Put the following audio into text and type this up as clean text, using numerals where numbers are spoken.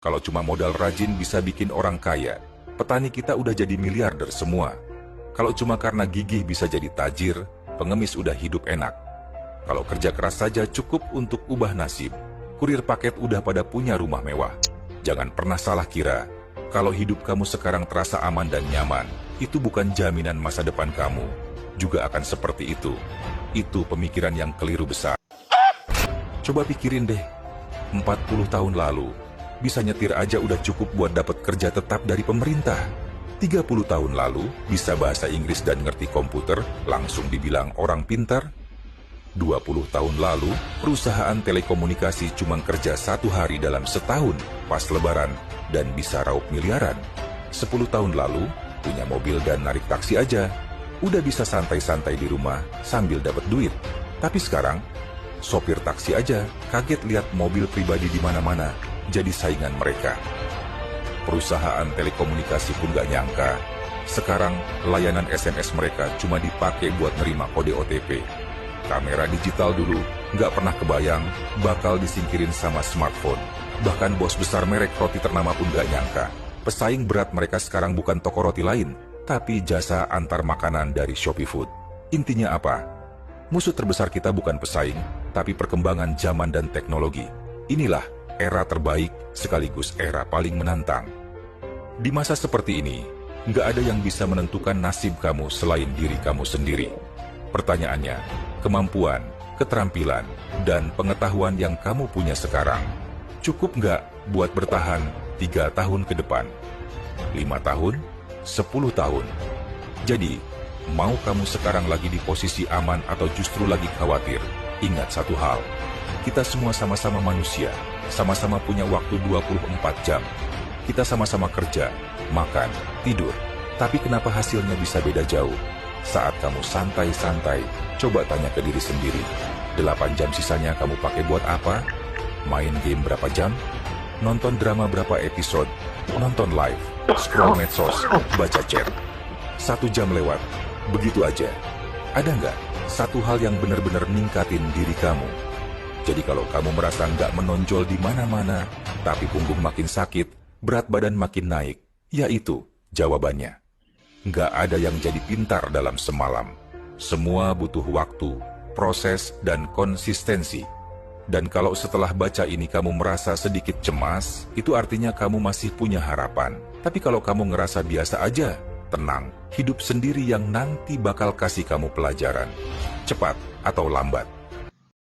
Kalau cuma modal rajin bisa bikin orang kaya, petani kita udah jadi miliarder semua. Kalau cuma karena gigih bisa jadi tajir, pengemis udah hidup enak. Kalau kerja keras saja cukup untuk ubah nasib, kurir paket udah pada punya rumah mewah. Jangan pernah salah kira, kalau hidup kamu sekarang terasa aman dan nyaman, itu bukan jaminan masa depan kamu juga akan seperti itu. Itu pemikiran yang keliru besar. Coba pikirin deh, 40 tahun lalu, bisa nyetir aja udah cukup buat dapat kerja tetap dari pemerintah. 30 tahun lalu, bisa bahasa Inggris dan ngerti komputer, langsung dibilang orang pintar. 20 tahun lalu, perusahaan telekomunikasi cuma kerja 1 hari dalam setahun, pas lebaran, dan bisa raup miliaran. 10 tahun lalu, punya mobil dan narik taksi aja, udah bisa santai-santai di rumah sambil dapat duit. Tapi sekarang, sopir taksi aja kaget lihat mobil pribadi di mana-mana, jadi saingan mereka. Perusahaan telekomunikasi pun gak nyangka, sekarang layanan SMS mereka cuma dipakai buat nerima kode OTP. Kamera digital dulu gak pernah kebayang bakal disingkirin sama smartphone. Bahkan bos besar merek roti ternama pun gak nyangka, pesaing berat mereka sekarang bukan toko roti lain, tapi jasa antar makanan dari Shopee Food. Intinya apa? Musuh terbesar kita bukan pesaing, tapi perkembangan zaman dan teknologi. Inilah era terbaik sekaligus era paling menantang. Di masa seperti ini, nggak ada yang bisa menentukan nasib kamu selain diri kamu sendiri. Pertanyaannya, kemampuan, keterampilan, dan pengetahuan yang kamu punya sekarang, cukup nggak buat bertahan 3 tahun ke depan? 5 tahun? 10 tahun? Jadi, mau kamu sekarang lagi di posisi aman atau justru lagi khawatir, ingat satu hal, kita semua sama-sama manusia, sama-sama punya waktu 24 jam. Kita sama-sama kerja, makan, tidur. Tapi kenapa hasilnya bisa beda jauh? Saat kamu santai-santai, coba tanya ke diri sendiri. 8 jam sisanya kamu pakai buat apa? Main game berapa jam? Nonton drama berapa episode? Nonton live? Scroll medsos? Baca chat? 1 jam lewat, begitu aja. Ada nggak satu hal yang benar-benar ningkatin diri kamu? Jadi kalau kamu merasa nggak menonjol di mana-mana, tapi punggung makin sakit, berat badan makin naik, ya itu jawabannya. Nggak ada yang jadi pintar dalam semalam. Semua butuh waktu, proses, dan konsistensi. Dan kalau setelah baca ini kamu merasa sedikit cemas, itu artinya kamu masih punya harapan. Tapi kalau kamu ngerasa biasa aja, tenang, hidup sendiri yang nanti bakal kasih kamu pelajaran. Cepat atau lambat,